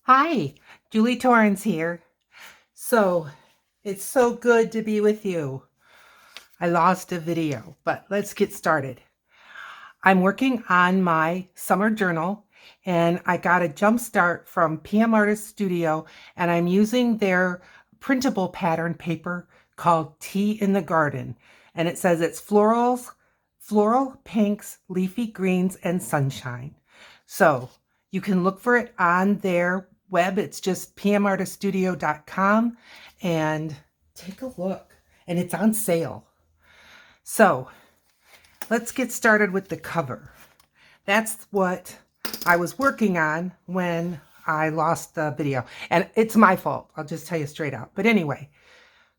Hi, Julie Torrance here. So, it's so good to be with you. I lost a video, but let's get started. I'm working on my summer journal and I got a jump start from PM Artist Studio and I'm using their printable pattern paper called Tea in the Garden. And it says it's floral, pinks, leafy greens, and sunshine. So you can look for it on their web. It's just pmartiststudio.com and take a look. And it's on sale. So let's get started with the cover. That's what I was working on when I lost the video. And it's my fault. I'll just tell you straight out. But anyway,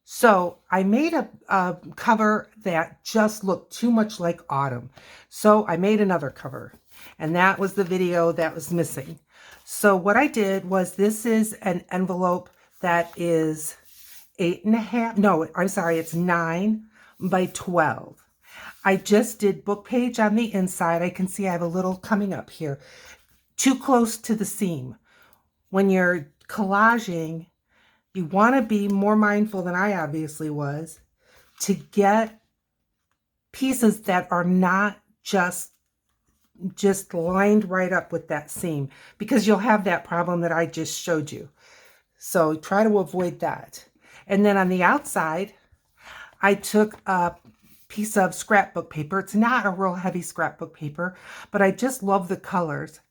so I made a cover that just looked too much like autumn. So I made another cover. And that was the video that was missing. So what I did was, this is an envelope that is 8.5. No, I'm sorry, it's 9 by 12. I just did book page on the inside. I can see I have a little coming up here, too close to the seam. When you're collaging, you want to be more mindful than I obviously was to get pieces that are not just lined right up with that seam, because you'll have that problem that I just showed you. So try to avoid that. And then on the outside, I took a piece of scrapbook paper. It's not a real heavy scrapbook paper, but I just love the colors.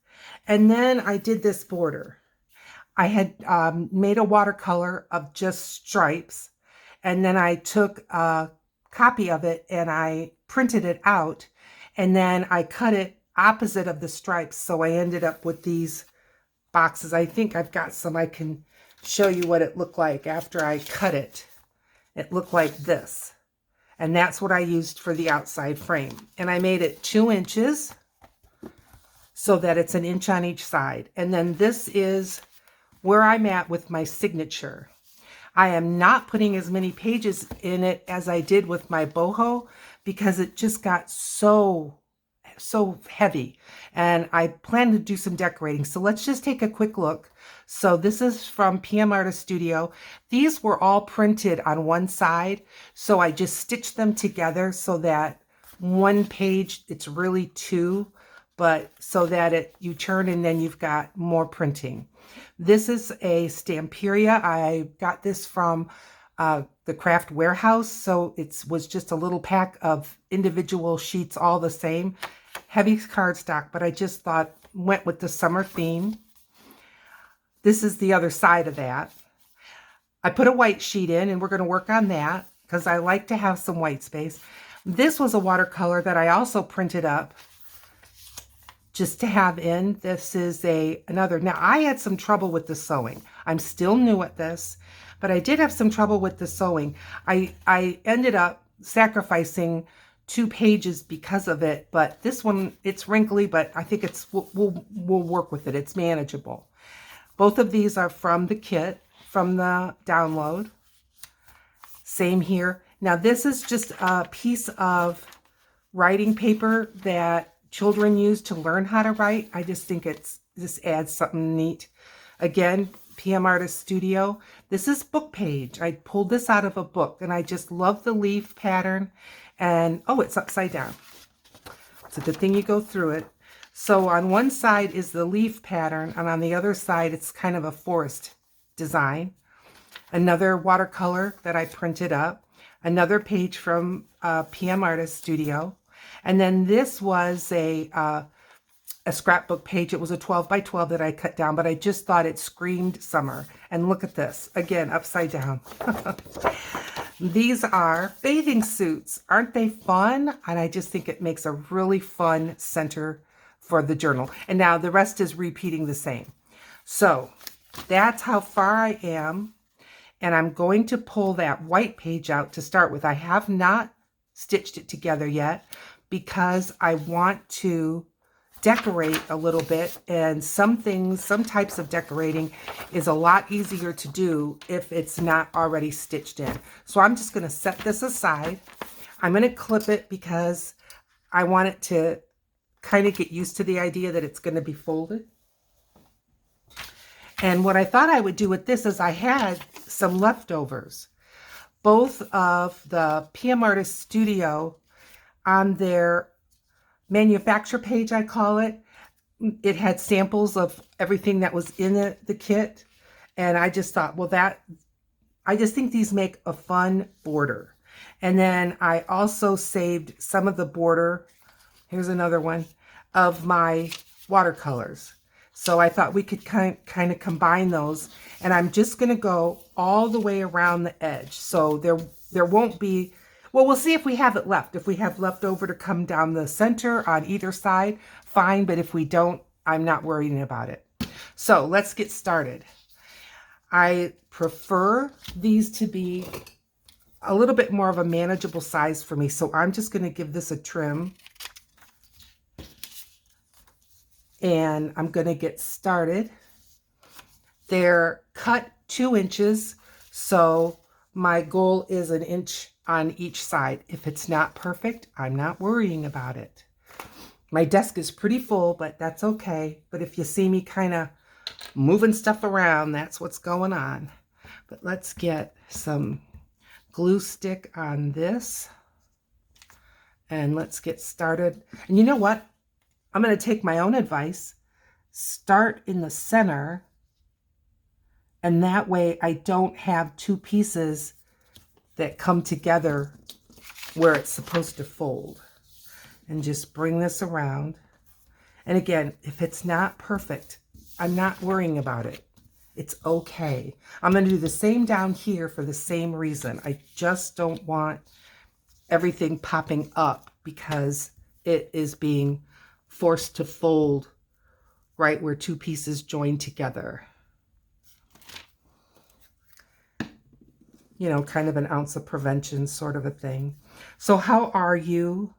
And then I did this border. I had made a watercolor of just stripes, and then I took a copy of it and I printed it out, and then I cut it opposite of the stripes. So I ended up with these boxes. I think I've got some. I can show you what it looked like after I cut it. It looked like this. And that's what I used for the outside frame. And I made it 2 inches so that it's 1 inch on each side. And then this is where I'm at with my signature. I am not putting as many pages in it as I did with my boho, because it just got so heavy, and I plan to do some decorating. So let's just take a quick look. So this is from PM Artist Studio. These were all printed on one side, so I just stitched them together so that one page, it's really 2, but so that you turn and then you've got more printing. This is a Stamperia. I got this from the Craft Warehouse, so it was just a little pack of individual sheets, all the same. Heavy cardstock, but I just went with the summer theme. This is the other side of that. I put a white sheet in, and we're going to work on that because I like to have some white space. This was a watercolor that I also printed up just to have in. This is another. Now, I had some trouble with the sewing. I'm still new at this, but I did have some trouble with the sewing. I ended up sacrificing 2 pages because of it, but this one, it's wrinkly, but I think we'll work with it. It's manageable. Both of these are from the kit, from the download. Same here. Now, this is just a piece of writing paper that children use to learn how to write. I just think this adds something neat. Again, PM Artist Studio. This is book page. I pulled this out of a book, and I just love the leaf pattern. And oh, it's upside down. It's a good thing you go through it. So on one side is the leaf pattern, and on the other side, it's kind of a forest design. Another watercolor that I printed up. Another page from PM Artist Studio. And then this was a scrapbook page. It was a 12 by 12 that I cut down, but I just thought it screamed summer. And look at this. Again, upside down. These are bathing suits. Aren't they fun? And I just think it makes a really fun center for the journal. And now the rest is repeating the same. So that's how far I am. And I'm going to pull that white page out to start with. I have not stitched it together yet because I want to decorate a little bit, and some types of decorating is a lot easier to do if it's not already stitched in. So I'm just going to set this aside. I'm going to clip it because I want it to kind of get used to the idea that it's going to be folded. And what I thought I would do with this is I had some leftovers. Both of the PM Artist Studio on their manufacturer page, I call it, it had samples of everything that was in the kit. And I just thought, well, I just think these make a fun border. And then I also saved some of the border, here's another one, of my watercolors. So I thought we could kind of combine those. And I'm just going to go all the way around the edge. So there won't be, well, we'll see if we have it left. If we have left over to come down the center on either side, fine. But if we don't, I'm not worrying about it. So let's get started. I prefer these to be a little bit more of a manageable size for me. So I'm just going to give this a trim. And I'm going to get started. They're cut 2 inches, so my goal is 1 inch on each side. If it's not perfect, I'm not worrying about it. My desk is pretty full, but that's okay. But if you see me kind of moving stuff around, that's what's going on. But let's get some glue stick on this. And let's get started. And you know what? I'm going to take my own advice, start in the center, and that way I don't have 2 pieces that come together where it's supposed to fold. And just bring this around. And again, if it's not perfect, I'm not worrying about it. It's okay. I'm going to do the same down here for the same reason. I just don't want everything popping up because it is being forced to fold right where 2 pieces join together. You know, kind of an ounce of prevention sort of a thing. So how are you?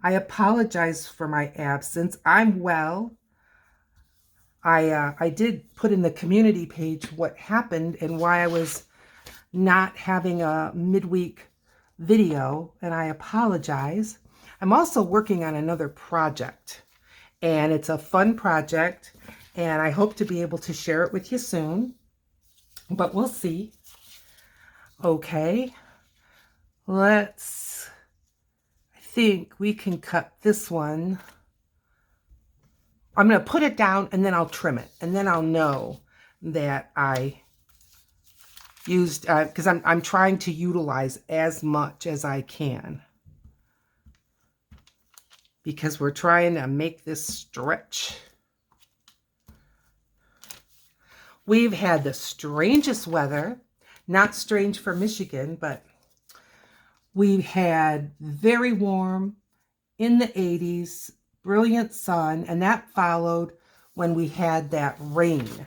I apologize for my absence. I'm well. I did put in the community page what happened and why I was not having a midweek video, and I apologize. I'm also working on another project. And it's a fun project, and I hope to be able to share it with you soon, but we'll see. Okay, I think we can cut this one. I'm going to put it down, and then I'll trim it, and then I'll know that I used, because I'm trying to utilize as much as I can. Because we're trying to make this stretch. We've had the strangest weather, not strange for Michigan, but we had very warm, in the 80s, brilliant sun, and that followed when we had that rain.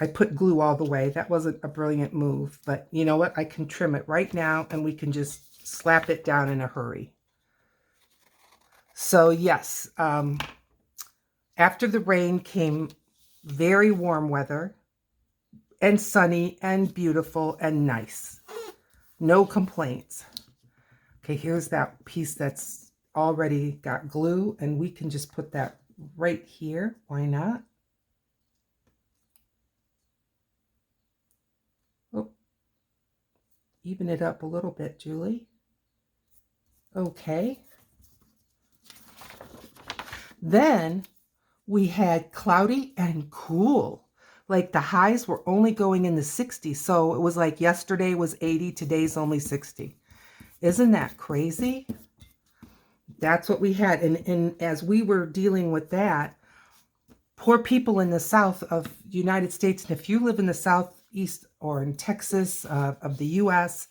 I put glue all the way. That wasn't a brilliant move, but you know what? I can trim it right now, and we can just slap it down in a hurry. So yes, after the rain came very warm weather and sunny and beautiful and nice. No complaints. Okay, here's that piece that's already got glue, and we can just put that right here. Why not? Oh, even it up a little bit, Julie. Okay. Then we had cloudy and cool. Like the highs were only going in the 60s. So it was like yesterday was 80, today's only 60. Isn't that crazy? That's what we had. And as we were dealing with that, poor people in the south of the United States, and if you live in the southeast or in Texas of the U.S.,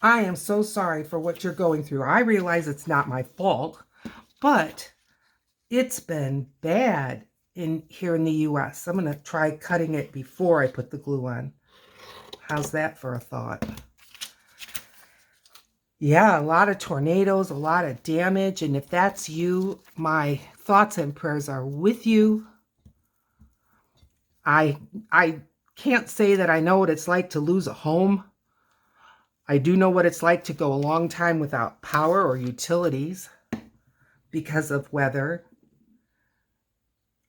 I am so sorry for what you're going through. I realize it's not my fault, but it's been bad here in the U.S. I'm going to try cutting it before I put the glue on. How's that for a thought? Yeah, a lot of tornadoes, a lot of damage. And if that's you, my thoughts and prayers are with you. I can't say that I know what it's like to lose a home. I do know what it's like to go a long time without power or utilities because of weather.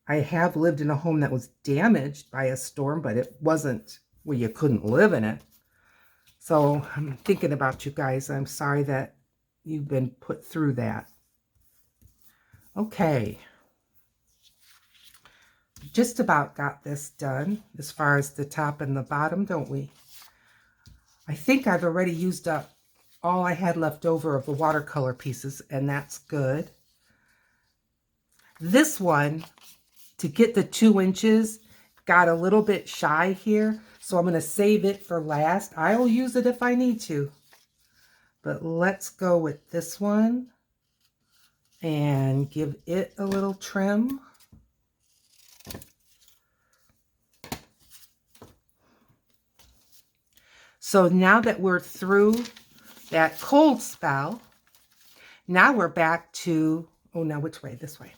I have lived in a home that was damaged by a storm, but it wasn't where you couldn't live in it. So I'm thinking about you guys. I'm sorry that you've been put through that. Okay. Just about got this done as far as the top and the bottom, don't we? I think I've already used up all I had left over of the watercolor pieces, and that's good. This one, to get the 2 inches, got a little bit shy here, so I'm going to save it for last. I will use it if I need to. But let's go with this one and give it a little trim. So now that we're through that cold spell, now we're back to, oh, now which way? This way.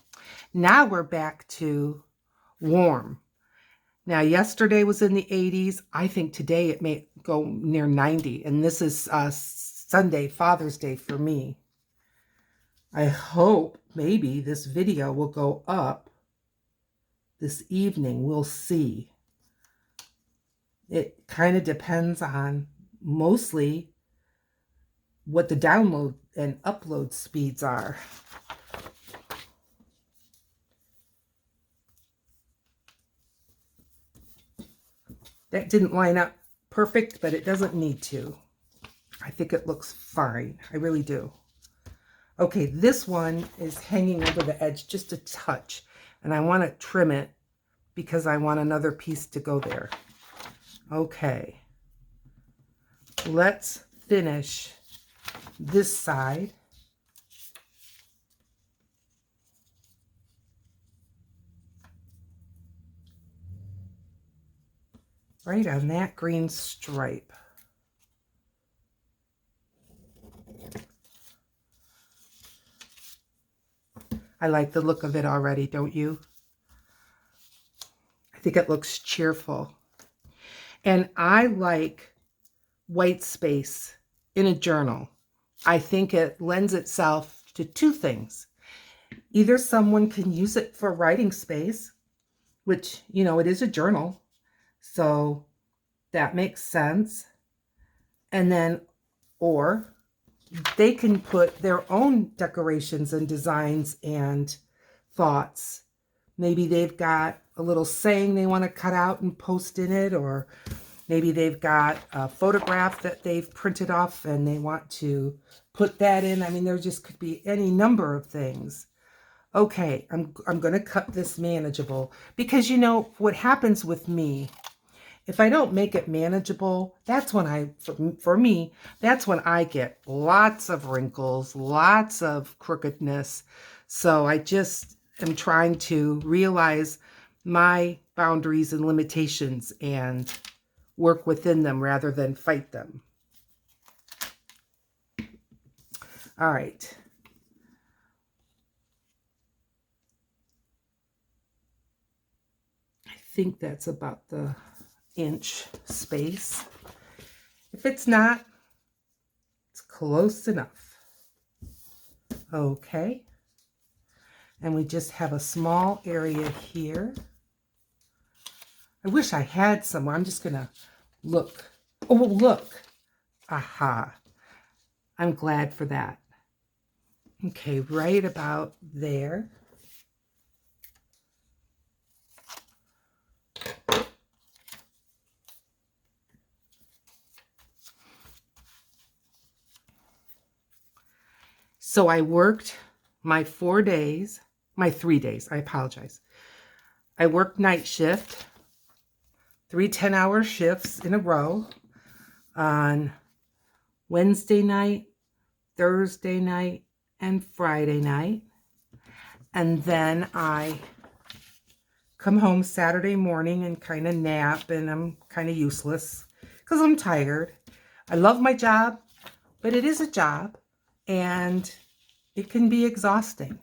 Now we're back to warm. Now, yesterday was in the 80s. I think today it may go near 90. And this is Sunday, Father's Day for me. I hope maybe this video will go up this evening. We'll see. It kind of depends on mostly what the download and upload speeds are. That didn't line up perfect, but it doesn't need to. I think it looks fine. I really do. Okay, this one is hanging over the edge just a touch, and I want to trim it because I want another piece to go there. Okay, let's finish this side. Right on that green stripe. I like the look of it already, don't you? I think it looks cheerful. And I like white space in a journal. I think it lends itself to 2 things. Either someone can use it for writing space, which, you know, it is a journal, so that makes sense. And then, or they can put their own decorations and designs and thoughts. Maybe they've got a little saying they want to cut out and post in it, or maybe they've got a photograph that they've printed off and they want to put that in. I mean, there just could be any number of things. Okay, I'm going to cut this manageable because, you know, what happens with me, if I don't make it manageable, that's when for me, that's when I get lots of wrinkles, lots of crookedness. So I just am trying to realize my boundaries and limitations and work within them rather than fight them. All right. I think that's about the inch space. If it's not, it's close enough. Okay. And we just have a small area here. I wish I had somewhere. I'm just going to look. Oh, look. Aha. I'm glad for that. Okay, right about there. So I worked my 4 days, my 3 days, I apologize. I worked night shift, 3 10-hour shifts in a row on Wednesday night, Thursday night, and Friday night. And then I come home Saturday morning and kind of nap, and I'm kind of useless because I'm tired. I love my job, but it is a job, and it can be exhausting.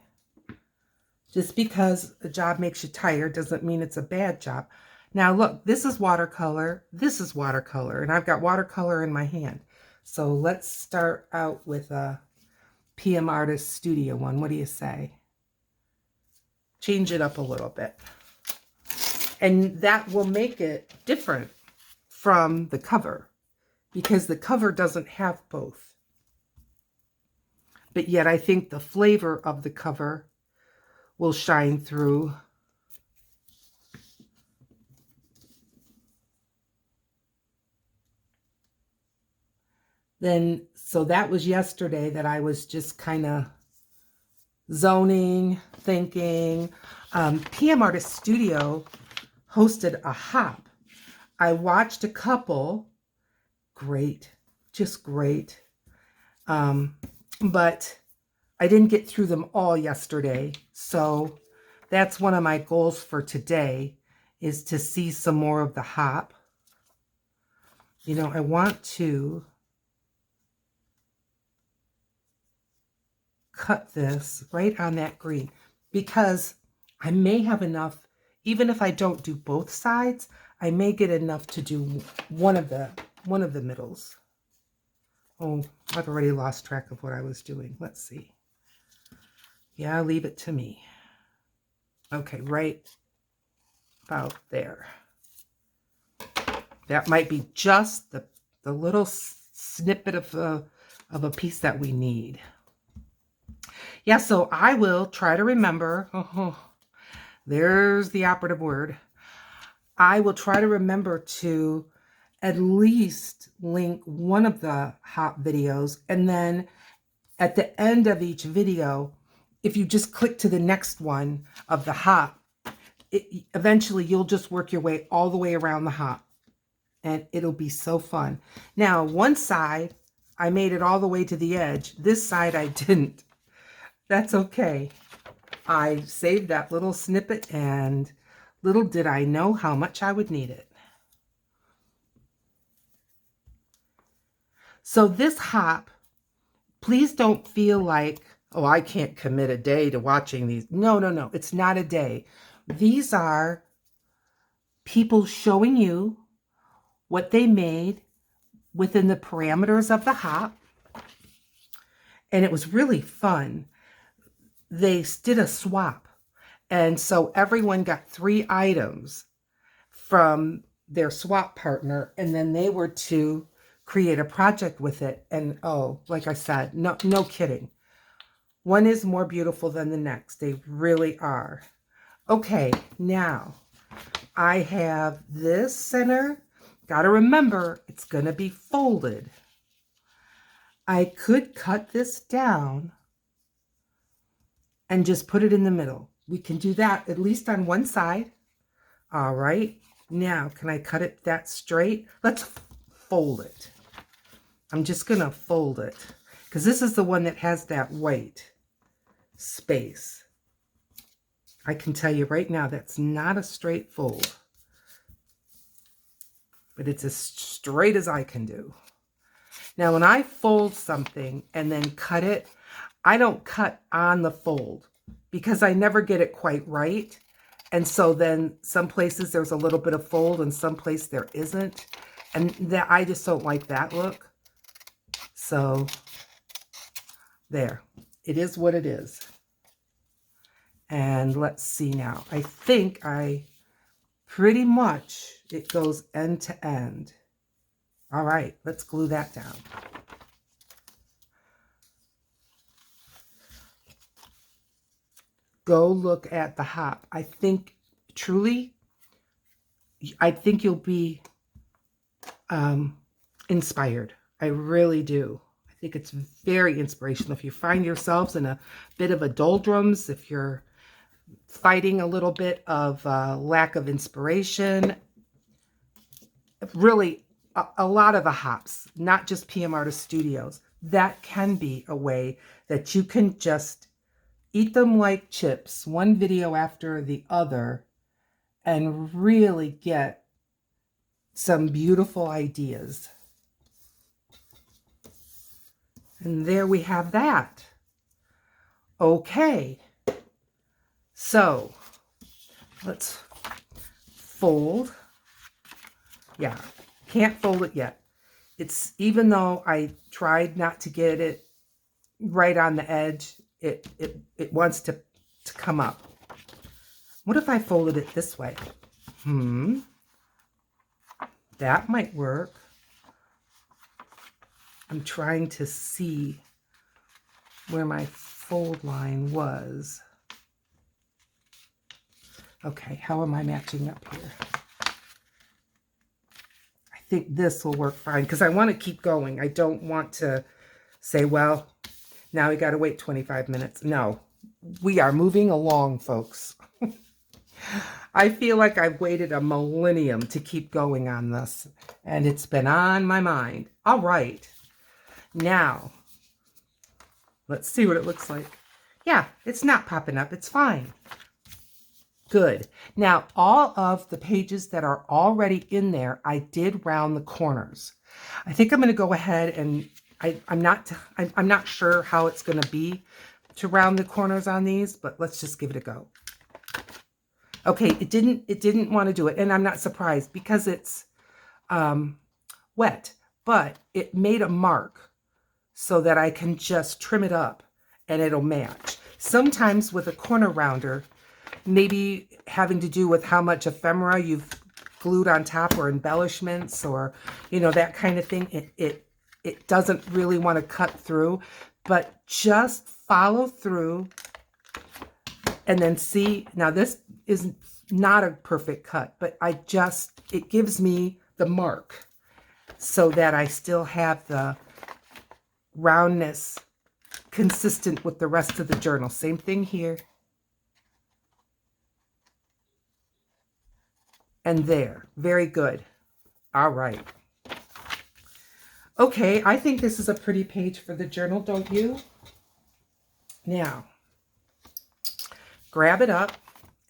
Just because a job makes you tired doesn't mean it's a bad job. Now look, this is watercolor, and I've got watercolor in my hand. So let's start out with a PM Artist Studio one. What do you say? Change it up a little bit. And that will make it different from the cover, because the cover doesn't have both. But yet I think the flavor of the cover will shine through. Then, so that was yesterday that I was just kind of zoning, thinking. PM Artist Studio hosted a hop. I watched a couple. Great, just great. But I didn't get through them all yesterday. So that's one of my goals for today, is to see some more of the hop. You know, I want to cut this right on that green, because I may have enough, even if I don't do both sides, I may get enough to do one of the middles. Oh, I've already lost track of what I was doing. Let's see. Yeah, leave it to me. Okay, right about there. That might be just the little snippet of a piece that we need. Yeah, so I will try to remember. Oh, there's the operative word. I will try to remember to at least link one of the hop videos, and then at the end of each video, if you just click to the next one of the hop, eventually you'll just work your way all the way around the hop, and it'll be so fun. Now, one side, I made it all the way to the edge. This side, I didn't. That's okay. I saved that little snippet, and little did I know how much I would need it. So this hop, please don't feel like, oh, I can't commit a day to watching these. No, no, no. It's not a day. These are people showing you what they made within the parameters of the hop. And it was really fun. They did a swap. And so everyone got 3 items from their swap partner, and then they were to create a project with it. And oh, like I said, no kidding. One is more beautiful than the next. They really are. Okay, now I have this center. Got to remember, it's going to be folded. I could cut this down and just put it in the middle. We can do that at least on one side. All right. Now, can I cut it that straight? Let's fold it. I'm just going to fold it because this is the one that has that white space. I can tell you right now, that's not a straight fold, but it's as straight as I can do. Now, when I fold something and then cut it, I don't cut on the fold because I never get it quite right. And so then some places there's a little bit of fold and some place there isn't. And that I just don't like that look. So there, it is what it is. And let's see now. I think pretty much it goes end to end. All right, let's glue that down. Go look at the hop. I think, truly, I think you'll be inspired. I really do. I think it's very inspirational. If you find yourselves in a bit of a doldrums, if you're fighting a little bit of lack of inspiration, really a lot of the hops, not just PM Artist Studios, that can be a way that you can just eat them like chips, one video after the other, and really get some beautiful ideas. And there we have that. Okay. So let's fold. Yeah, can't fold it yet. It's, even though I tried not to get it right on the edge, it wants to come up. What if I folded it this way? That might work. I'm trying to see where my fold line was. Okay, how am I matching up here? I think this will work fine because I want to keep going. I don't want to say, well, now we got to wait 25 minutes. No, we are moving along, folks. I feel like I've waited a millennium to keep going on this, and it's been on my mind. All right. Now, let's see what it looks like. Yeah, it's not popping up. It's fine. Good. Now, all of the pages that are already in there, I did round the corners. I think I'm going to go ahead and I'm not sure how it's going to be to round the corners on these, but let's just give it a go. Okay, it didn't want to do it, and I'm not surprised because it's wet, but it made a mark so that I can just trim it up and it'll match. Sometimes with a corner rounder, maybe having to do with how much ephemera you've glued on top or embellishments or, you know, that kind of thing, it doesn't really want to cut through, but just follow through and then see. Now this is not a perfect cut, but it gives me the mark so that I still have the roundness consistent with the rest of the journal. Same thing here. And there. Very good. All right. Okay, I think this is a pretty page for the journal, don't you? Now, grab it up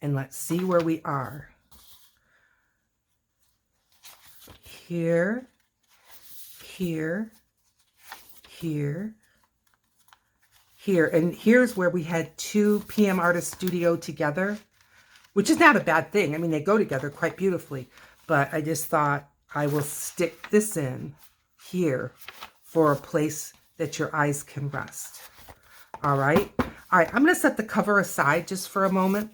and let's see where we are. Here, here, here, here. And here's where we had 2 PM Artist Studio together, which is not a bad thing. I mean, they go together quite beautifully, but I just thought I will stick this in here for a place that your eyes can rest. All right. All right. I'm going to set the cover aside just for a moment.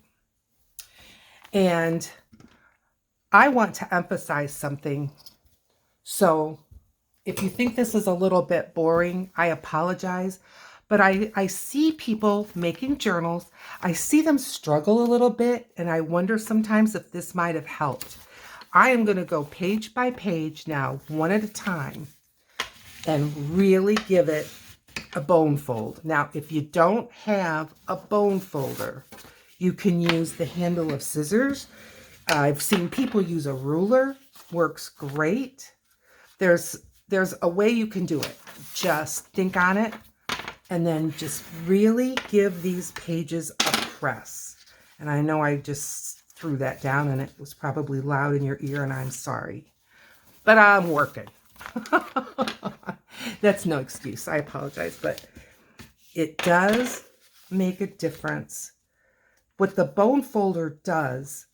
And I want to emphasize something. So if you think this is a little bit boring, I apologize. But I see people making journals. I see them struggle a little bit. And I wonder sometimes if this might have helped. I am going to go page by page now, one at a time, and really give it a bone fold. Now, if you don't have a bone folder, you can use the handle of scissors. I've seen people use a ruler. Works great. There's a way you can do it. Just think on it and then just really give these pages a press. And I know I just threw that down and it was probably loud in your ear, and I'm sorry. But I'm working. That's no excuse. I apologize, but it does make a difference. What the bone folder does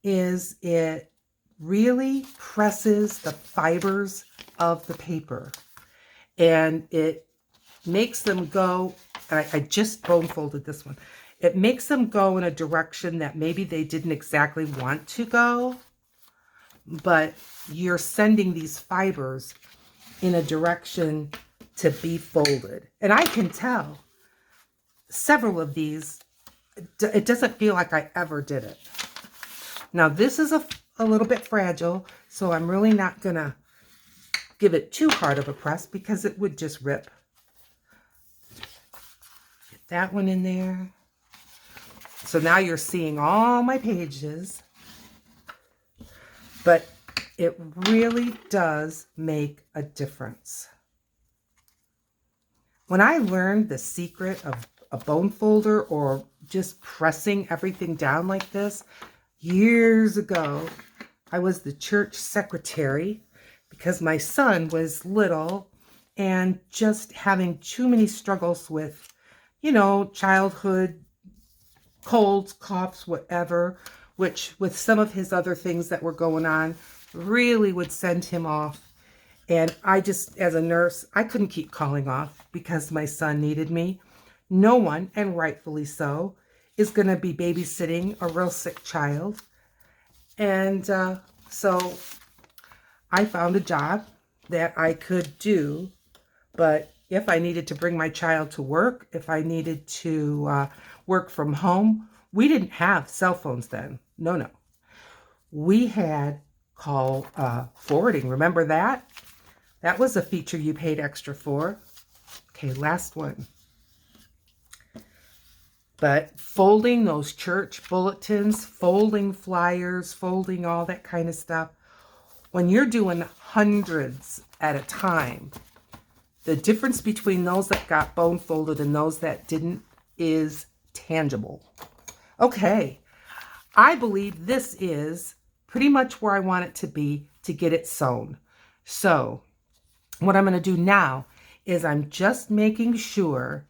is it really presses the fibers of the paper, and it makes them go, I just bone folded this one. It makes them go in a direction that maybe they didn't exactly want to go, but you're sending these fibers in a direction to be folded. And I can tell several of these, it doesn't feel like I ever did it. Now this is a little bit fragile, so I'm really not gonna give it too hard of a press because it would just rip. Get that one in there. So now you're seeing all my pages, but it really does make a difference. When I learned the secret of a bone folder or just pressing everything down like this, years ago, I was the church secretary because my son was little and just having too many struggles with, you know, childhood colds, coughs, whatever, which with some of his other things that were going on really would send him off. And I just, as a nurse, I couldn't keep calling off because my son needed me. No one, and rightfully so, is going to be babysitting a real sick child. And so I found a job that I could do, but if I needed to bring my child to work, if I needed to work from home, we didn't have cell phones then. No, no. We had call forwarding. Remember that? That was a feature you paid extra for. Okay, last one. But folding those church bulletins, folding flyers, folding all that kind of stuff, when you're doing hundreds at a time, the difference between those that got bone folded and those that didn't is tangible. Okay, I believe this is pretty much where I want it to be to get it sewn. So what I'm going to do now is I'm just making sure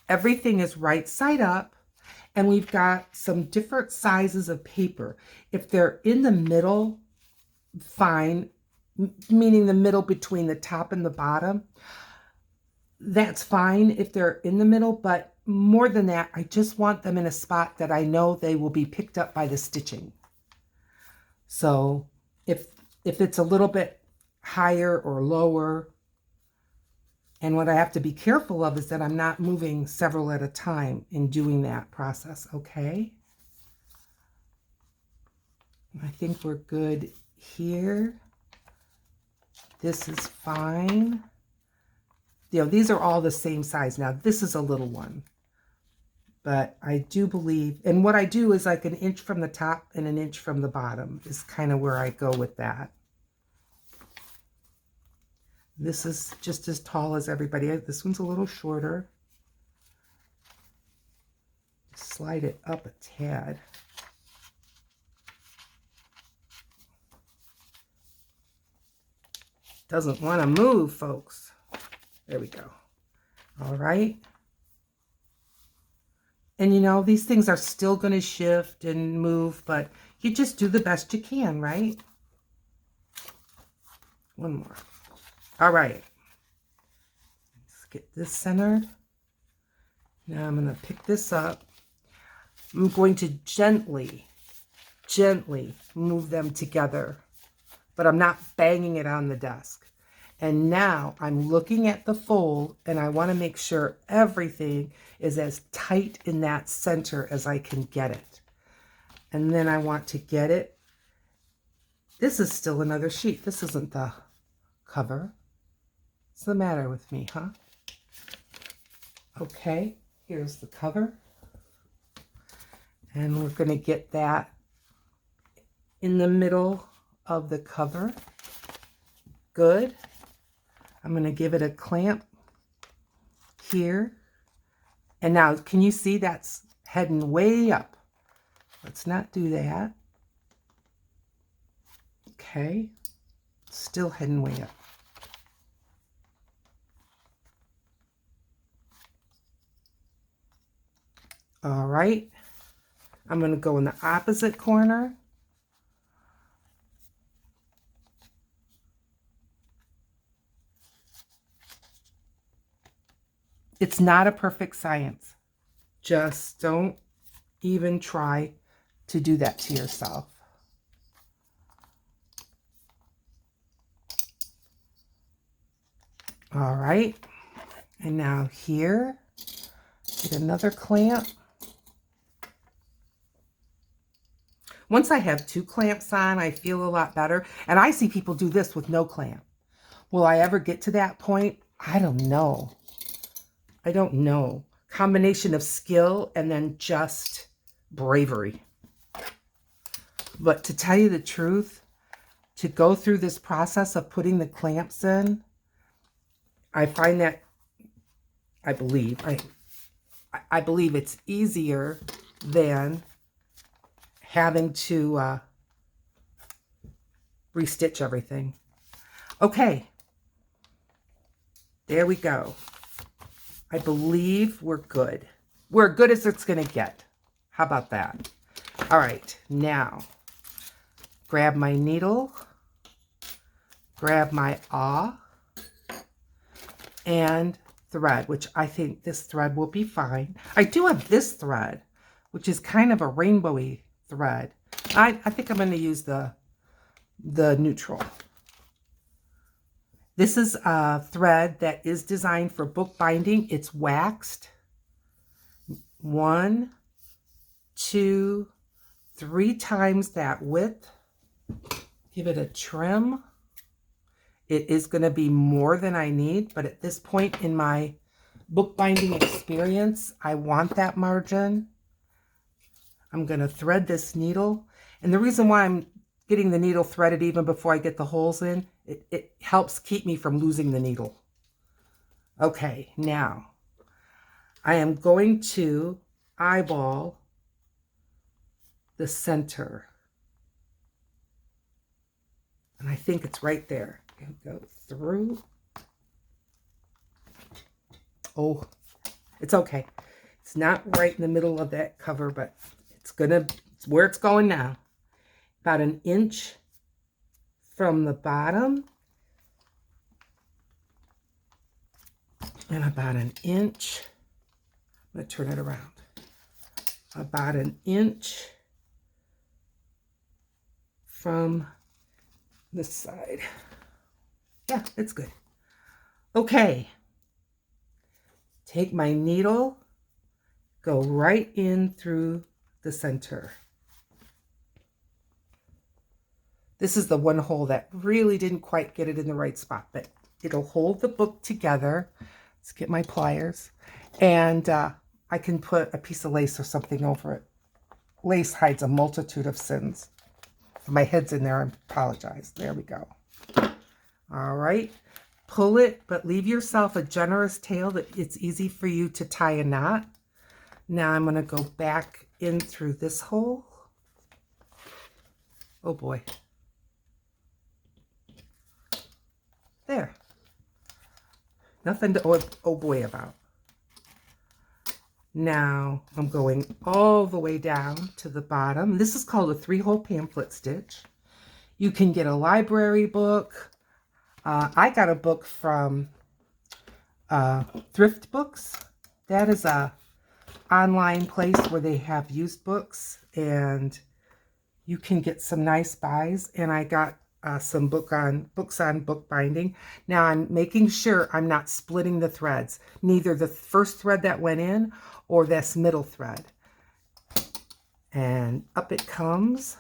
everything is right side up, and we've got some different sizes of paper. If they're in the middle, fine, meaning the middle between the top and the bottom, that's fine if they're in the middle, but more than that, I just want them in a spot that I know they will be picked up by the stitching. So if it's a little bit higher or lower, and what I have to be careful of is that I'm not moving several at a time in doing that process, okay? I think we're good here. This is fine. You know, these are all the same size. Now, this is a little one. But I do believe, and what I do is like 1 inch from the top and 1 inch from the bottom is kind of where I go with that. This is just as tall as everybody. This one's a little shorter. Slide it up a tad. Doesn't want to move, folks. There we go. All right. And you know, these things are still going to shift and move, but you just do the best you can, right? One more. All right. Let's get this centered. Now I'm going to pick this up. I'm going to gently move them together, but I'm not banging it on the desk. And now I'm looking at the fold, and I want to make sure everything is as tight in that center as I can get it. And then I want to get it. This is still another sheet. This isn't the cover. What's the matter with me, huh? Okay, here's the cover. And we're going to get that in the middle of the cover. Good. I'm going to give it a clamp here. And now, can you see that's heading way up? Let's not do that. Okay. Still heading way up. All right. I'm going to go in the opposite corner. It's not a perfect science. Just don't even try to do that to yourself. All right. And now here, get another clamp. Once I have 2 clamps on, I feel a lot better. And I see people do this with no clamp. Will I ever get to that point? I don't know. I don't know. Combination of skill and then just bravery. But to tell you the truth, to go through this process of putting the clamps in, I find that, I believe it's easier than having to restitch everything. Okay. There we go. I believe we're good. We're good as it's going to get. How about that? All right, now grab my needle, grab my awl, and thread, which I think this thread will be fine. I do have this thread, which is kind of a rainbowy thread. I think I'm going to use the neutral. This is a thread that is designed for bookbinding. It's waxed. 1, 2, 3 times that width. Give it a trim. It is going to be more than I need, but at this point in my bookbinding experience, I want that margin. I'm going to thread this needle. And the reason why I'm getting the needle threaded even before I get the holes in, it helps keep me from losing the needle. Okay, now I am going to eyeball the center. And I think it's right there. Go through. Oh, it's okay. It's not right in the middle of that cover, but it's where it's going now. About 1 inch from the bottom. And about 1 inch. I'm going to turn it around. About 1 inch from this side. Yeah, it's good. Okay. Take my needle, go right in through the center. This is the one hole that really didn't quite get it in the right spot, but it'll hold the book together. Let's get my pliers. And I can put a piece of lace or something over it. Lace hides a multitude of sins. My head's in there, I apologize. There we go. All right. Pull it, but leave yourself a generous tail that it's easy for you to tie a knot. Now I'm going to go back in through this hole. Oh boy. There. Nothing to oh boy about. Now I'm going all the way down to the bottom. This is called a 3-hole pamphlet stitch. You can get a library book. I got a book from Thrift Books. That is a online place where they have used books, and you can get some nice buys. And I got some books on bookbinding. Now I'm making sure I'm not splitting the threads, neither the first thread that went in or this middle thread. And up it comes.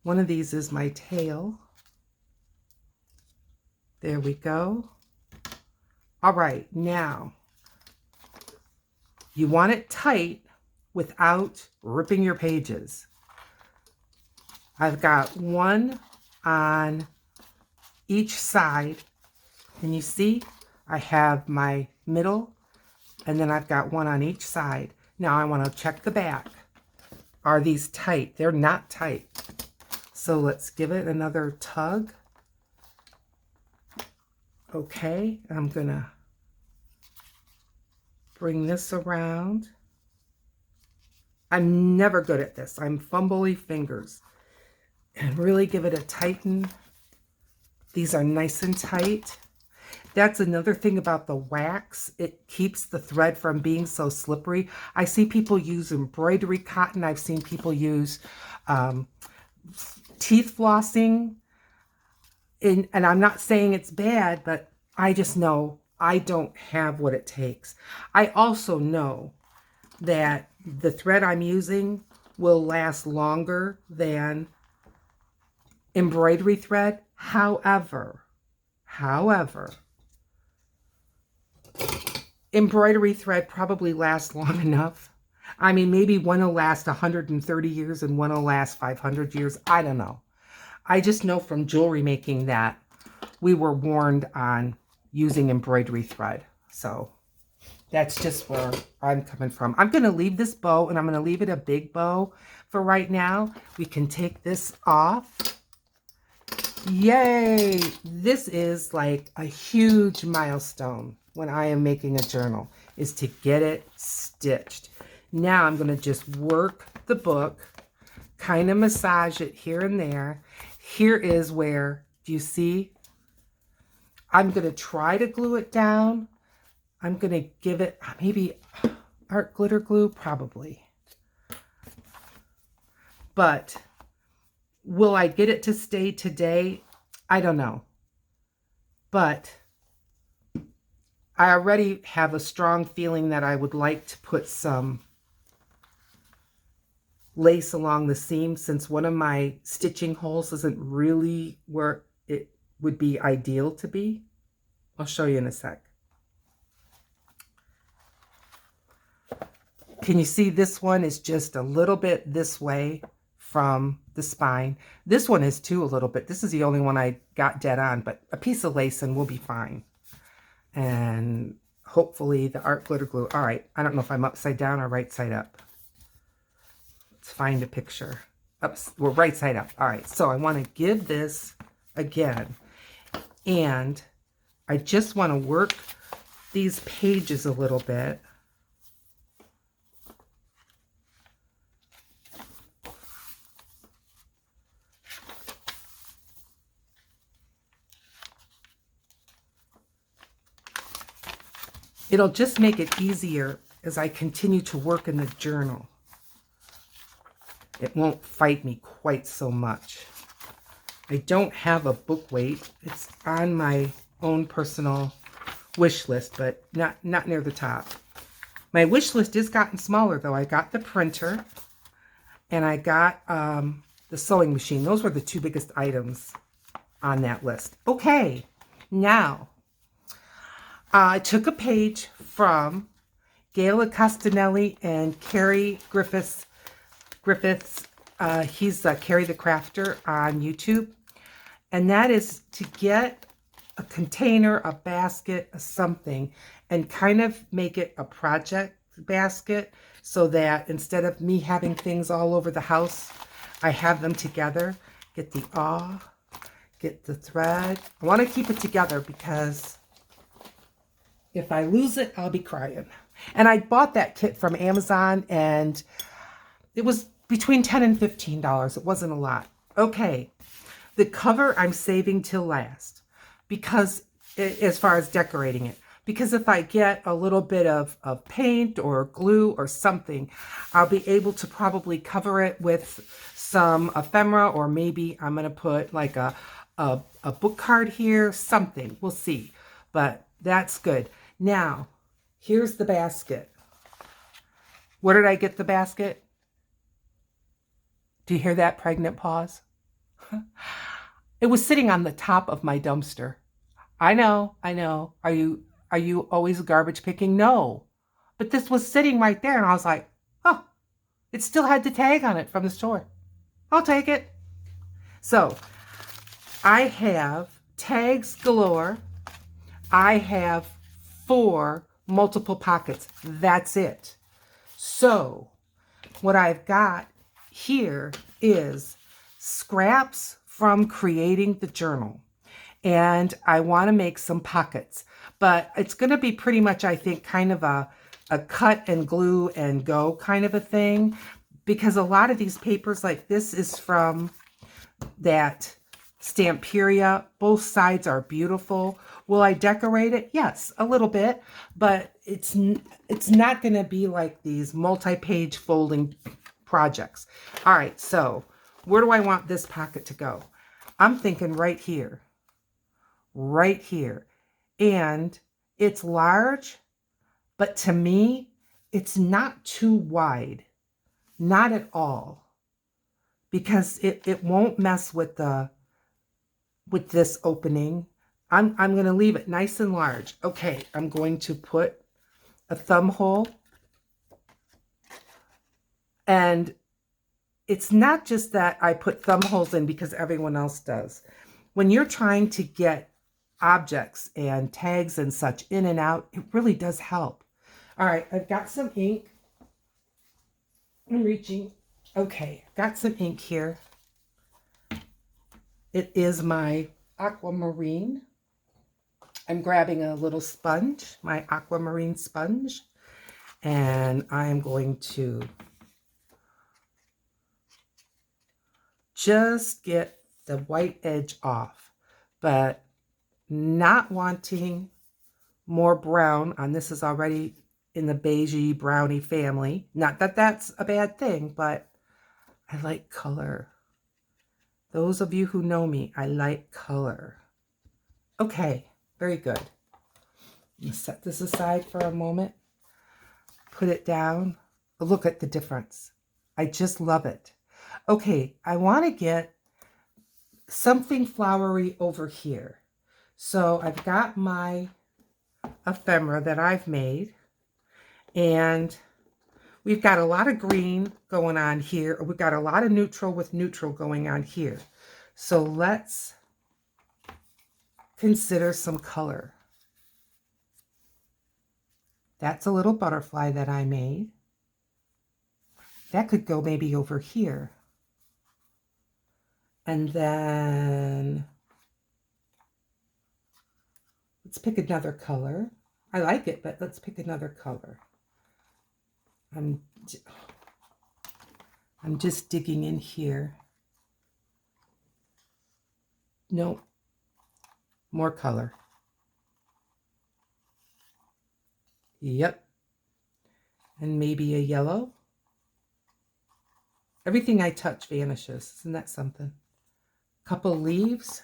One of these is my tail. There we go. All right, now you want it tight without ripping your pages. I've got one on each side, and you see I have my middle, and then I've got one on each side. Now I want to check the back. Are these tight? They're not tight. So let's give it another tug. Okay, I'm gonna bring this around. I'm never good at this. I'm fumbly fingers. And really give it a tighten. These are nice and tight. That's another thing about the wax. It keeps the thread from being so slippery. I see people use embroidery cotton. I've seen people use teeth flossing. And I'm not saying it's bad, but I just know I don't have what it takes. I also know that the thread I'm using will last longer than embroidery thread. However, embroidery thread probably lasts long enough. I mean, maybe one will last 130 years and one will last 500 years. I don't know. I just know from jewelry making that we were warned on using embroidery thread. So that's just where I'm coming from. I'm going to leave this bow, and I'm going to leave it a big bow for right now. We can take this off. Yay! This is like a huge milestone when I am making a journal, is to get it stitched. Now I'm going to just work the book, kind of massage it here and there. Here is where, do you see? I'm going to try to glue it down. I'm going to give it maybe art glitter glue, probably. But will I get it to stay today? I don't know. But I already have a strong feeling that I would like to put some lace along the seam, since one of my stitching holes isn't really where it would be ideal to be. I'll show you in a sec. Can you see this one is just a little bit this way from the spine? This one is too, a little bit. This is the only one I got dead on, but a piece of lace and we'll be fine. And hopefully the art glitter glue. All right, I don't know if I'm upside down or right side up. Let's find a picture. We're right side up. All right, so I want to give this again. And I just want to work these pages a little bit. It'll just make it easier as I continue to work in the journal. It won't fight me quite so much. I don't have a book weight. It's on my own personal wish list, but not near the top. My wish list has gotten smaller, though. I got the printer and I got the sewing machine. Those were the two biggest items on that list. Okay, now I took a page from Gail Costanelli and Carrie Griffiths. He's Carrie the Crafter on YouTube. And that is to get a container, a basket, a something, and kind of make it a project basket so that instead of me having things all over the house, I have them together. Get the awl, get the thread. I want to keep it together because if I lose it, I'll be crying. And I bought that kit from Amazon, and it was between $10 and $15. It wasn't a lot. Okay, the cover I'm saving till last, because as far as decorating it, because if I get a little bit of paint or glue or something, I'll be able to probably cover it with some ephemera, or maybe I'm going to put like a book card here, something. We'll see. But that's good. Now, here's the basket. Where did I get the basket? Do you hear that pregnant pause? It was sitting on the top of my dumpster. I know. Are you always garbage picking? No. But this was sitting right there, and I was like, oh, it still had the tag on it from the store. I'll take it. So, I have tags galore. I have 4 multiple pockets. That's it. So, what I've got here is scraps from creating the journal. And I want to make some pockets. But it's going to be pretty much, I think, kind of a cut and glue and go kind of a thing. Because a lot of these papers like this is from that Stamperia. Both sides are beautiful. Will I decorate it? Yes, a little bit, but it's not going to be like these multi-page folding projects. All right, so where do I want this pocket to go? I'm thinking right here. Right here. And it's large, but to me, it's not too wide. Not at all. Because it won't mess with this opening. I'm going to leave it nice and large. Okay, I'm going to put a thumb hole. And it's not just that I put thumb holes in because everyone else does. When you're trying to get objects and tags and such in and out, it really does help. All right, I've got some ink. I'm reaching. Okay, got some ink here. It is my aquamarine. I'm grabbing a little sponge, my aquamarine sponge, and I'm going to just get the white edge off, but not wanting more brown on this. Is already in the beigey brownie family. Not that that's a bad thing, but I like color. Those of you who know me, I like color. Okay, very good. I'm gonna set this aside for a moment. Put it down. Look at the difference. I just love it. Okay, I want to get something flowery over here. So I've got my ephemera that I've made, and we've got a lot of green going on here. We've got a lot of neutral with neutral going on here. So let's consider some color. That's a little butterfly that I made. That could go maybe over here. And then let's pick another color. I like it, but let's pick another color. I'm just digging in here. Nope. More color. Yep. And maybe a yellow. Everything I touch vanishes. Isn't that something? Couple leaves.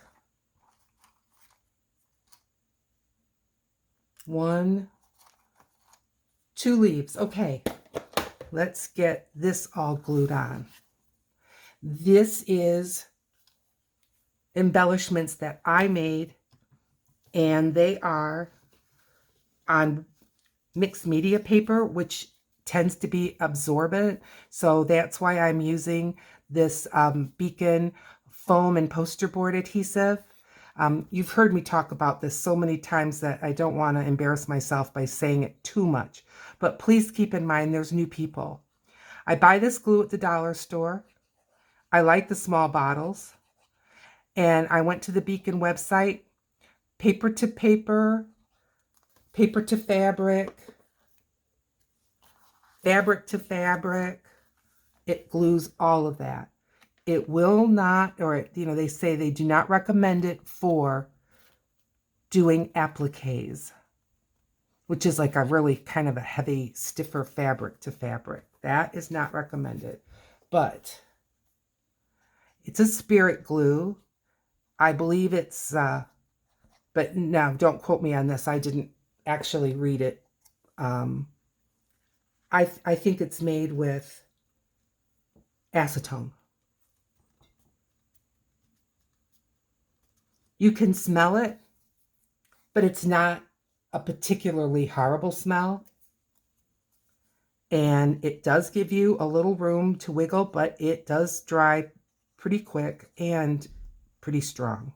1, 2 leaves. Okay. Let's get this all glued on. This is embellishments that I made, and they are on mixed media paper, which tends to be absorbent. So that's why I'm using this Beacon foam and poster board adhesive. You've heard me talk about this so many times that I don't want to embarrass myself by saying it too much. But please keep in mind there's new people. I buy this glue at the dollar store. I like the small bottles. And I went to the Beacon website, paper to paper, paper to fabric, fabric to fabric. It glues all of that. It will not, or, they say they do not recommend it for doing appliques, which is like a really kind of a heavy, stiffer fabric to fabric. That is not recommended, but it's a spirit glue. I believe it's, but no, don't quote me on this. I didn't actually read it. I think it's made with acetone. You can smell it, but it's not a particularly horrible smell. And it does give you a little room to wiggle, but it does dry pretty quick and pretty strong.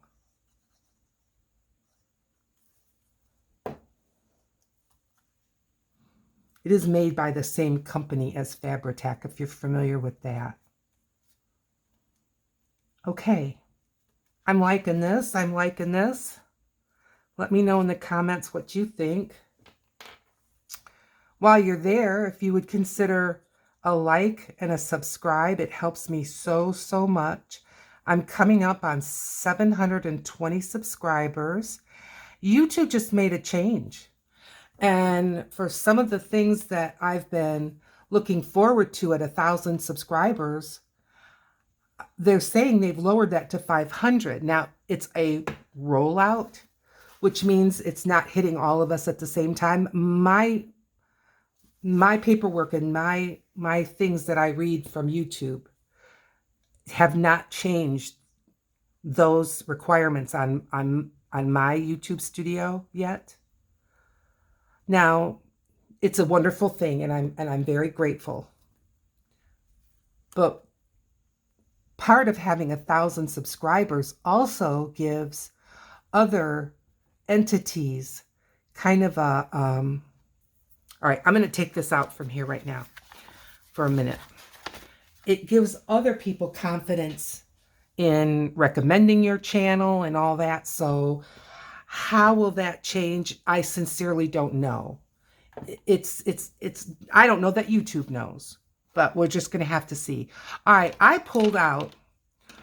It is made by the same company as Fabri-Tac, if you're familiar with that. Okay, I'm liking this. I'm liking this. Let me know in the comments what you think. While you're there, if you would consider a like and a subscribe, it helps me so, so much. I'm coming up on 720 subscribers. YouTube just made a change. And for some of the things that I've been looking forward to at 1,000 subscribers, they're saying they've lowered that to 500. Now, it's a rollout, which means it's not hitting all of us at the same time. My paperwork and my things that I read from YouTube have not changed those requirements on my YouTube studio yet. Now, it's a wonderful thing, and I'm very grateful. But part of having 1,000 subscribers also gives other entities kind of a all right, I'm going to take this out from here right now for a minute. It gives other people confidence in recommending your channel and all that. So how will that change? I sincerely don't know. I don't know that YouTube knows, but we're just going to have to see. All right, I pulled out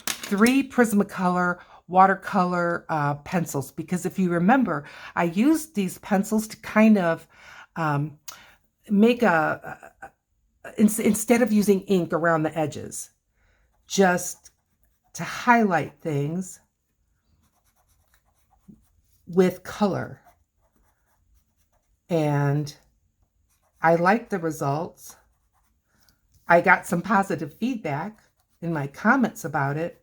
3 Prismacolor watercolor pencils, because if you remember, I used these pencils to kind of make instead of using ink around the edges. just to highlight things with color. And I like the results. I got some positive feedback in my comments about it.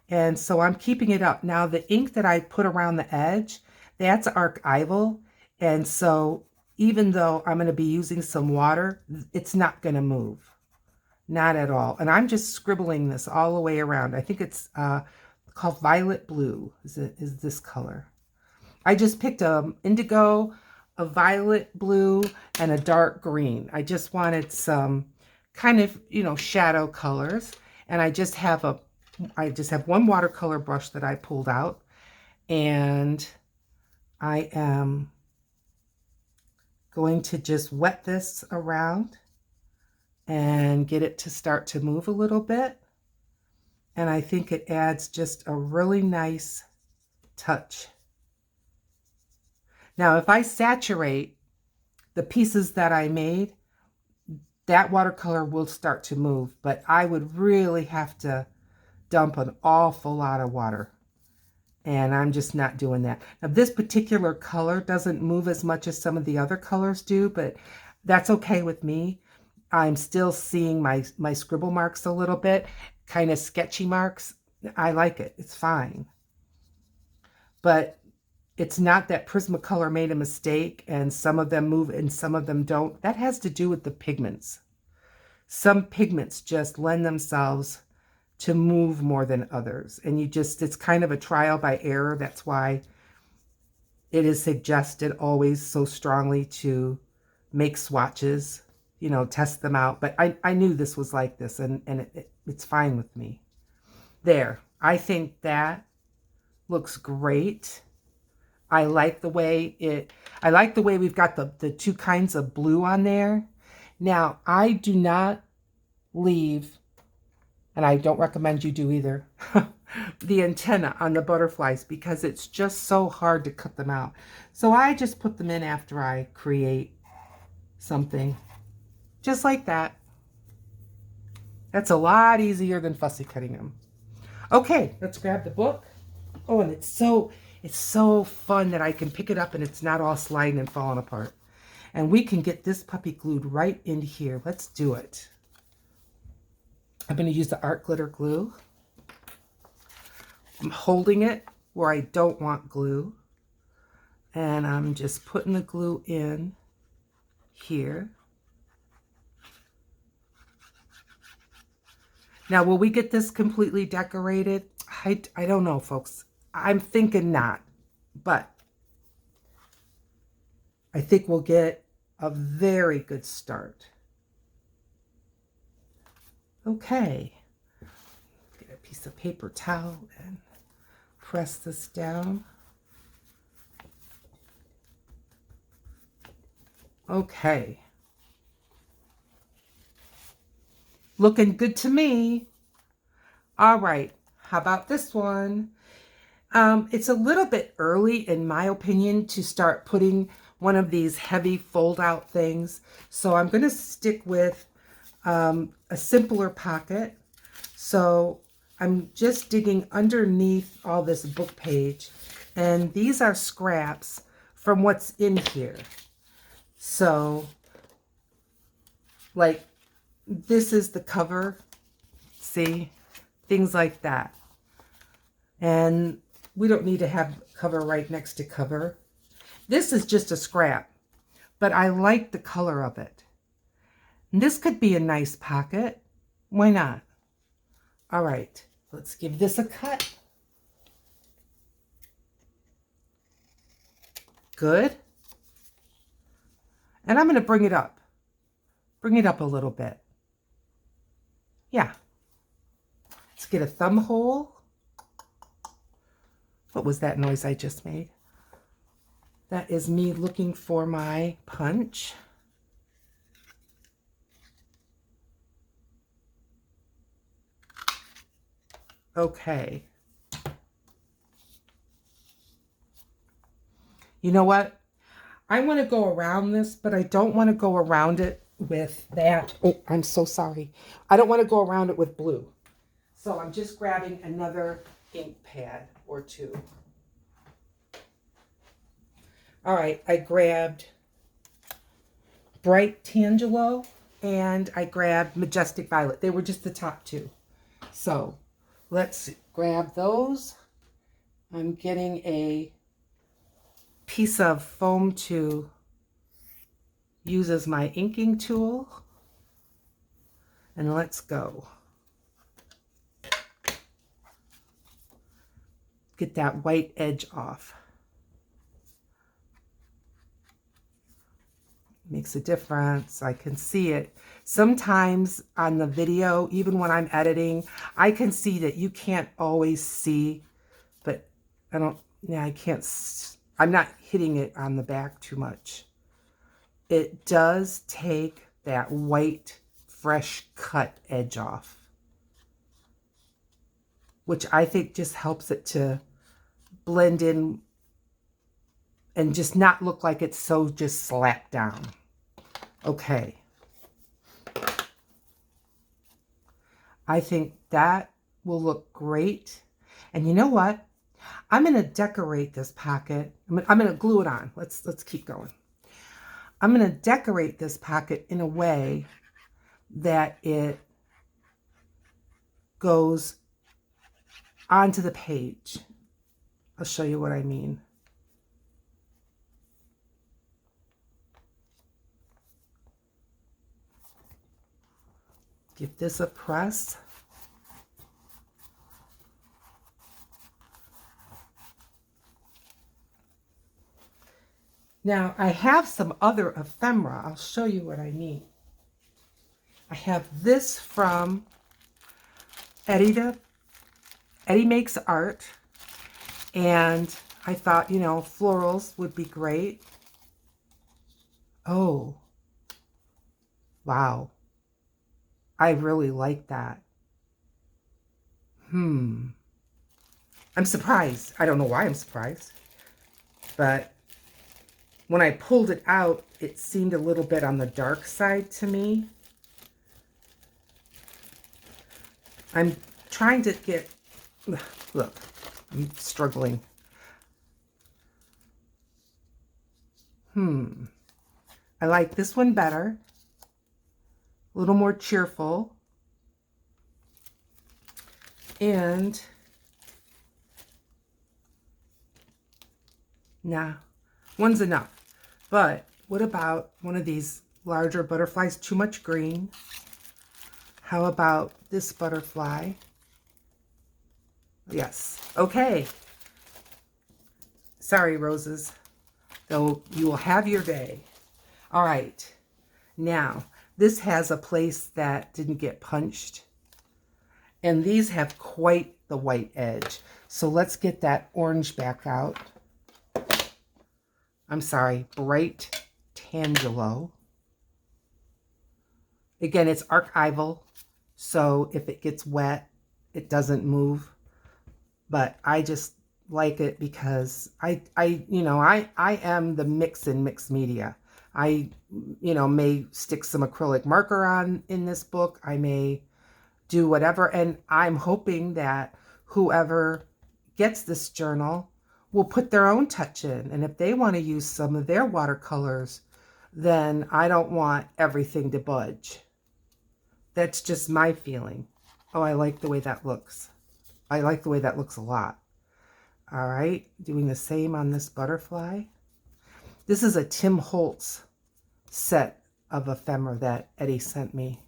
And so I'm keeping it up. Now, the ink that I put around the edge, that's archival. And so even though I'm going to be using some water, it's not going to move. Not at all. And I'm just scribbling this all the way around. I think it's called Violet Blue is this color. I just picked indigo, a violet blue, and a dark green. I just wanted some kind of, shadow colors. And I just have one watercolor brush that I pulled out. And I am going to just wet this around and get it to start to move a little bit. And I think it adds just a really nice touch. Now, if I saturate the pieces that I made, that watercolor will start to move, but I would really have to dump an awful lot of water. And I'm just not doing that. Now, this particular color doesn't move as much as some of the other colors do, but that's okay with me. I'm still seeing my scribble marks a little bit, kind of sketchy marks. I like it. It's fine. But it's not that Prismacolor made a mistake and some of them move and some of them don't. That has to do with the pigments. Some pigments just lend themselves to move more than others. And it's kind of a trial by error. That's why it is suggested always so strongly to make swatches, test them out. But I knew this was like this and it's fine with me. There, I think that looks great. I like the way we've got the two kinds of blue on there. Now, I do not leave, and I don't recommend you do either, the antenna on the butterflies because it's just so hard to cut them out. So I just put them in after I create something. Just like that. That's a lot easier than fussy cutting them. Okay, let's grab the book. Oh, and it's so fun that I can pick it up and it's not all sliding and falling apart. And we can get this puppy glued right into here. Let's do it. I'm going to use the art glitter glue. I'm holding it where I don't want glue. And I'm just putting the glue in here. Now, will we get this completely decorated? I don't know, folks. I'm thinking not, but I think we'll get a very good start. Okay, get a piece of paper towel and press this down. Okay. Looking good to me. All right, how about this one? It's a little bit early, in my opinion, to start putting one of these heavy fold-out things. So I'm going to stick with a simpler pocket. So I'm just digging underneath all this book page. And these are scraps from what's in here. So, like, this is the cover. See? Things like that. And we don't need to have cover right next to cover. This is just a scrap, but I like the color of it. And this could be a nice pocket. Why not? All right, let's give this a cut. Good. And I'm going to bring it up. Bring it up a little bit. Yeah. Let's get a thumb hole. What was that noise I just made? That is me looking for my punch. Okay. You know what? I want to go around this, but I don't want to go around it with that. Oh, I'm so sorry. I don't want to go around it with blue. So I'm just grabbing another ink pad or two. All right, I grabbed Bright Tangelo and I grabbed Majestic Violet. They were just the top two. So let's grab those. I'm getting a piece of foam to use as my inking tool. And let's go. Get that white edge off. Makes a difference. I can see it. Sometimes on the video, even when I'm editing, I can see that you can't always see, but I can't, I'm not hitting it on the back too much. It does take that white, fresh cut edge off, which I think just helps it to blend in and just not look like it's so just slapped down. Okay. I think that will look great. And you know what? I'm going to decorate this pocket. I'm going to glue it on. Let's keep going. I'm going to decorate this pocket in a way that it goes onto the page. I'll show you what I mean. Give this a press. Now, I have some other ephemera. I'll show you what I mean. I have this from Eddie Makes Art. And I thought, you know, florals would be great. Oh, wow. I really like that. I'm surprised. I don't know why I'm surprised. But when I pulled it out, it seemed a little bit on the dark side to me. I'm trying to get, look, I'm struggling. I like this one better. A little more cheerful. And nah, one's enough. But what about one of these larger butterflies? Too much green. How about this butterfly? Yes. Okay. Sorry, roses. Though you will have your day. All right. Now, this has a place that didn't get punched. And these have quite the white edge. So let's get that orange back out. I'm sorry, Bright Tangelo. Again, it's archival. So if it gets wet, it doesn't move. But I just like it because I am the mix in mixed media. I, may stick some acrylic marker on in this book. I may do whatever. And I'm hoping that whoever gets this journal will put their own touch in. And if they want to use some of their watercolors, then I don't want everything to budge. That's just my feeling. Oh, I like the way that looks. I like the way that looks a lot. All right, doing the same on this butterfly. This is a Tim Holtz set of ephemera that Eddie sent me.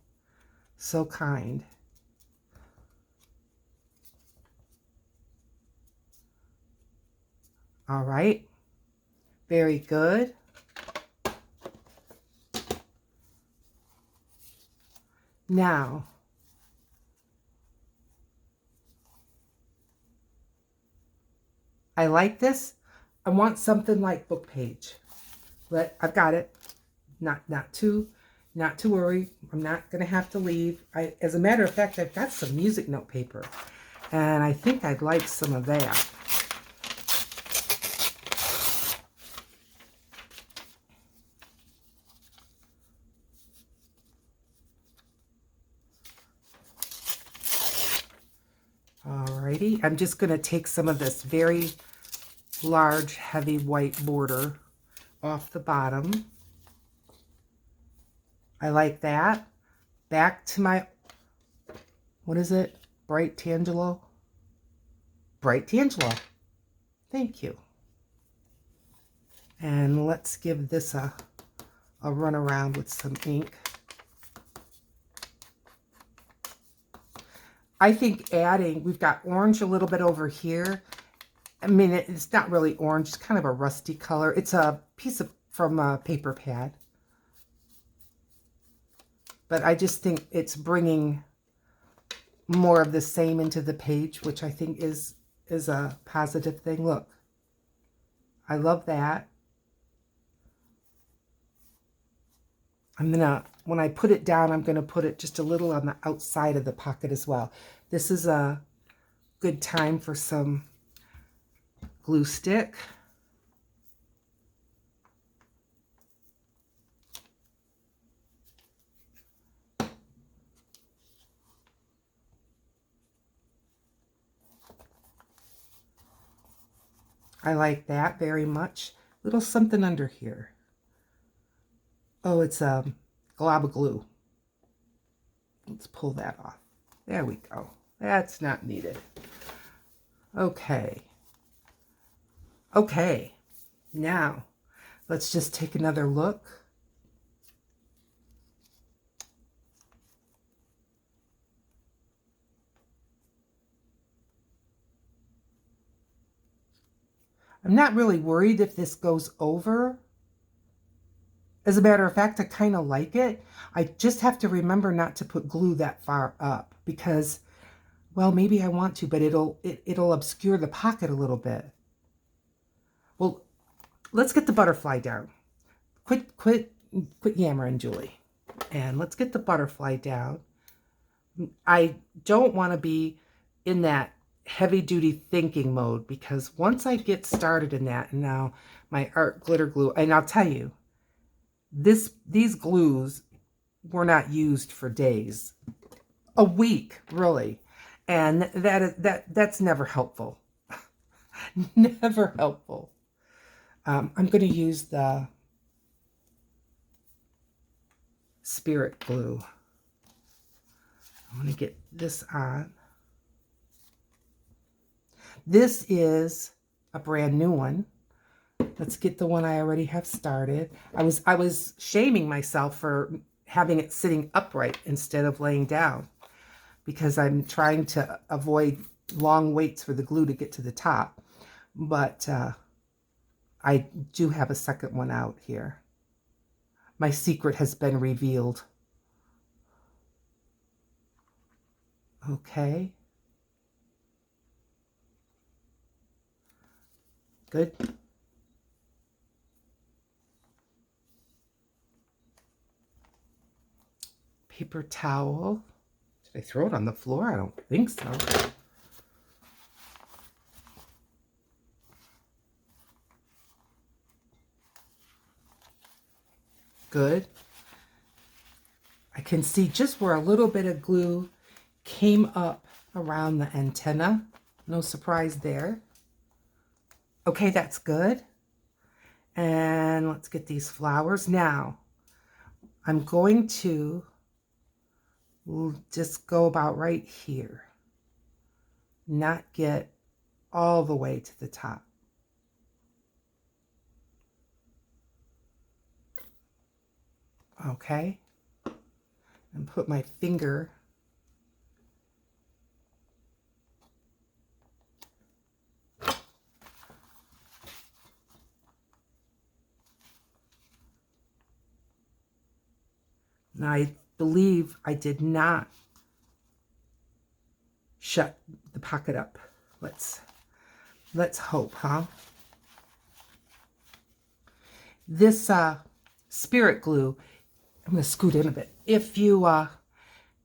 So kind. All right, very good. Now, I like this. I want something like book page. But I've got it. Not to worry. I'm not gonna have to leave. As a matter of fact, I've got some music note paper, and I think I'd like some of that. Alrighty, I'm just going to take some of this very large, heavy white border off the bottom. I like that. Back to my, what is it? Bright Tangelo? Bright Tangelo. Thank you. And let's give this a run around with some ink. I think adding, we've got orange a little bit over here. I mean, it's not really orange, it's kind of a rusty color. It's a piece of, from a paper pad. But I just think it's bringing more of the same into the page, which I think is a positive thing. Look, I love that. I'm gonna, when I put it down, I'm gonna put it just a little on the outside of the pocket as well. This is a good time for some glue stick. I like that very much. Little something under here. Oh, it's a glob of glue. Let's pull that off. There we go. That's not needed. Okay. Okay. Now, let's just take another look. I'm not really worried if this goes over. As a matter of fact, I kind of like it. I just have to remember not to put glue that far up because, well, maybe I want to, but it'll obscure the pocket a little bit. Well, let's get the butterfly down. Quit yammering, Julie. And let's get the butterfly down. I don't want to be in that heavy-duty thinking mode because once I get started in that, and now my art glitter glue, and I'll tell you, these glues were not used for days, a week really, and that's never helpful. Never helpful. I'm going to use the Spirit glue. I'm going to get this on. This is a brand new one. Let's get the one I already have started. I was shaming myself for having it sitting upright instead of laying down because I'm trying to avoid long waits for the glue to get to the top. But I do have a second one out here. My secret has been revealed. Okay. Good. Paper towel. Did I throw it on the floor? I don't think so. Good. I can see just where a little bit of glue came up around the antenna. No surprise there. Okay, that's good. And let's get these flowers. Now, I'm going to just go about right here. Not get all the way to the top. Okay. And put my finger and I believe I did not shut the pocket up. Let's hope, huh? This Spirit glue, I'm going to scoot in a bit. If you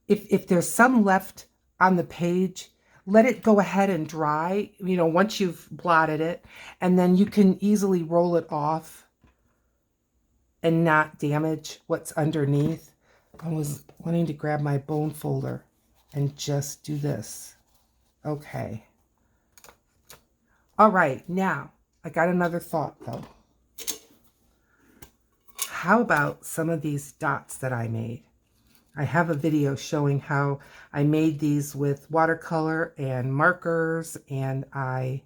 if there's some left on the page, let it go ahead and dry, you know, once you've blotted it, and then you can easily roll it off and not damage what's underneath. I was wanting to grab my bone folder and just do this. Okay. All right, now I got another thought though. How about some of these dots that I made? I have a video showing how I made these with watercolor and markers, and I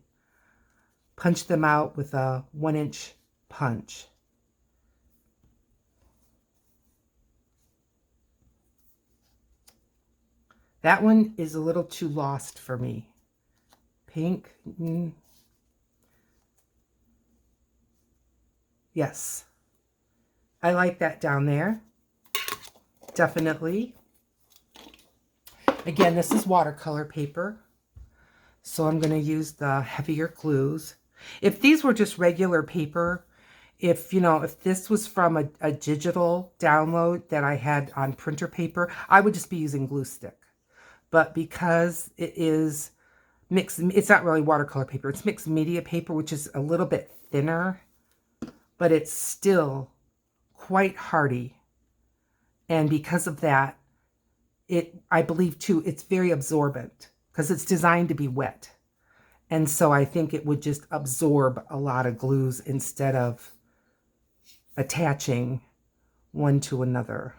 punched them out with a 1-inch punch. That one is a little too lost for me. Pink. Yes. I like that down there. Definitely. Again, this is watercolor paper, so I'm going to use the heavier glues. If these were just regular paper, if this was from a digital download that I had on printer paper, I would just be using glue stick. But because it is mixed, it's not really watercolor paper, it's mixed media paper, which is a little bit thinner, but it's still quite hardy. And because of that, I believe too, it's very absorbent because it's designed to be wet. And so I think it would just absorb a lot of glues instead of attaching one to another.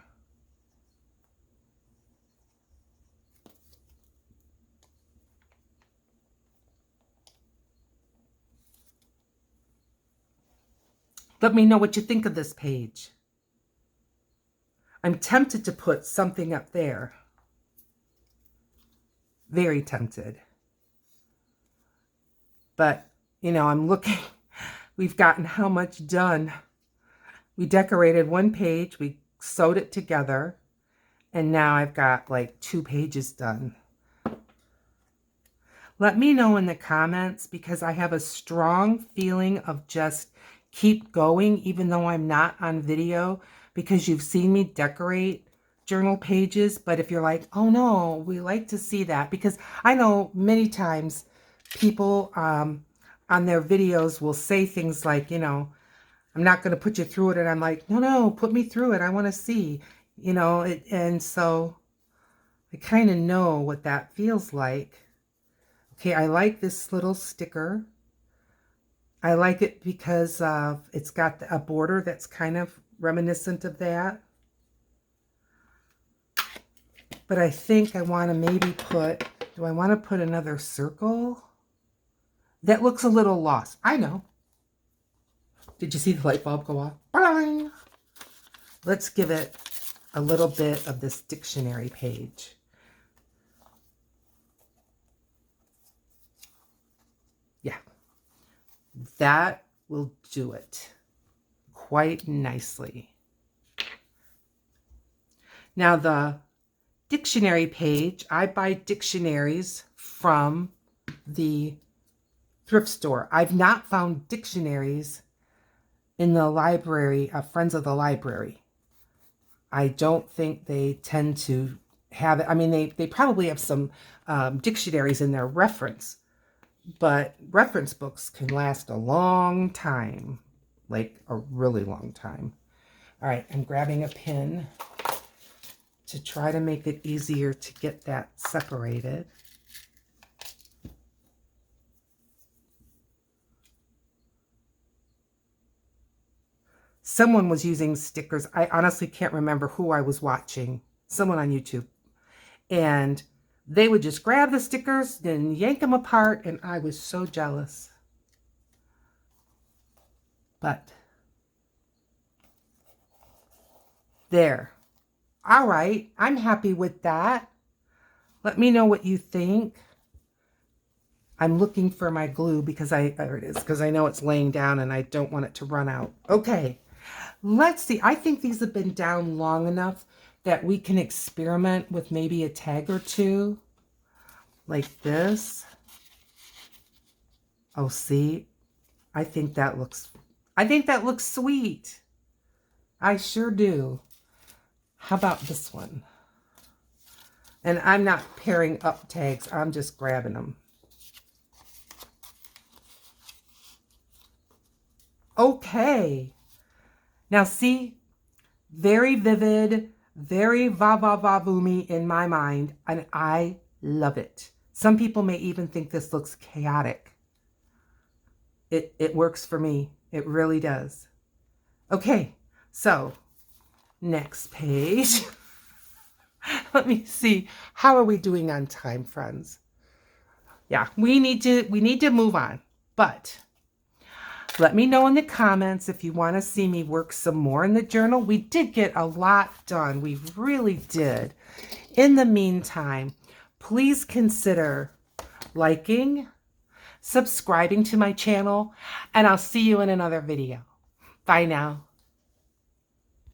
Let me know what you think of this page. I'm tempted to put something up there. Very tempted. But, I'm looking. We've gotten how much done. We decorated one page. We sewed it together. And now I've got like 2 pages done. Let me know in the comments, because I have a strong feeling of just keep going even though I'm not on video, because you've seen me decorate journal pages. But if you're like, oh no, we like to see that, because I know many times people on their videos will say things like, I'm not going to put you through it. And I'm like, no, put me through it. I want to see, and so I kind of know what that feels like. Okay, I like this little sticker. I like it because it's got a border that's kind of reminiscent of that. But I think I want to maybe do I want to put another circle? That looks a little lost. I know. Did you see the light bulb go off? Bang! Let's give it a little bit of this dictionary page. Yeah. That will do it quite nicely. Now the dictionary page, I buy dictionaries from the thrift store. I've not found dictionaries in the library, Friends of the Library. I don't think they tend to have it. I mean, they probably have some dictionaries in their reference, but reference books can last a long time, like a really long time. All right, I'm grabbing a pin to try to make it easier to get that separated. Someone was using stickers. I honestly can't remember who I was watching. Someone on YouTube. And they would just grab the stickers and yank them apart, and I was so jealous. But there. All right, I'm happy with that. Let me know what you think. I'm looking for my glue because there it is, because I know it's laying down and I don't want it to run out. Okay, let's see. I think these have been down long enough that we can experiment with maybe a tag or two like this. Oh, see, I think that looks sweet. I sure do. How about this one? And I'm not pairing up tags. I'm just grabbing them. Okay. Now see, very vivid, very va-va-va-boomy in my mind, and I love it. Some people may even think this looks chaotic. It works for me. It really does. Okay, so next page. Let me see. How are we doing on time, friends? Yeah, we need to move on. But let me know in the comments if you want to see me work some more in the journal. We did get a lot done. We really did. In the meantime, please consider liking, subscribing to my channel, and I'll see you in another video. Bye now.